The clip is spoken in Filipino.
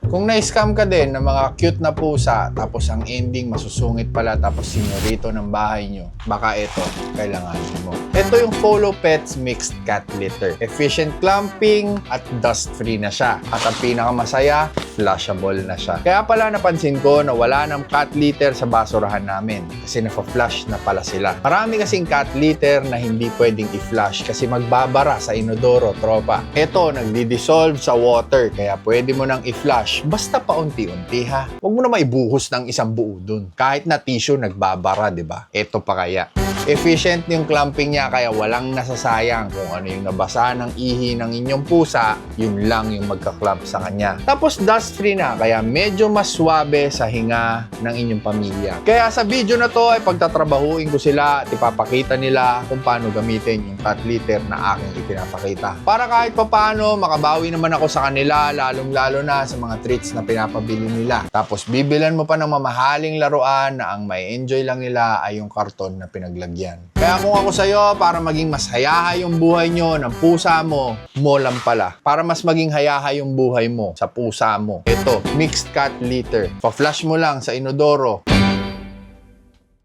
Kung na-scam ka din ng mga cute na pusa, tapos ang ending masusungit pala, tapos senyorito ng bahay nyo, baka ito, kailanganin mo. Ito yung Follow Pets Mixed Cat Litter. Efficient clumping at dust-free na siya. At ang pinakamasaya, flushable na siya. Kaya pala napansin ko na wala ng cat litter sa basurahan namin kasi nafa-flush na pala sila. Marami kasing cat litter na hindi pwedeng i-flush kasi magbabara sa inodoro, tropa. Ito, nagdi-dissolve sa water kaya pwede mo nang i-flush basta paunti-unti ha. Huwag mo na maibuhos ng isang buo dun. Kahit na tissue nagbabara, di ba? Ito pa kaya. Efficient yung clumping niya kaya walang nasasayang. Kung ano yung nabasa ng ihi ng inyong pusa, yun lang yung magka-clump sa kanya. Tapos dust-free na kaya medyo mas swabe sa hinga ng inyong pamilya. Kaya sa video na to ay pagtatrabahuin ko sila at ipapakita nila kung paano gamitin yung cat litter na aking ipinapakita. Para kahit papaano makabawi naman ako sa kanila, lalong-lalo na sa mga treats na pinapabili nila. Tapos bibilan mo pa ng mamahaling laruan na ang may enjoy lang nila ay yung karton na pinaglagyan. Kaya kung ako sa'yo, para maging mas hayahay yung buhay nyo ng pusa mo, mo lang pala. Para mas maging hayahay yung buhay mo sa pusa mo. Ito, Mixed Cat Litter. Pa-flush mo lang sa inodoro.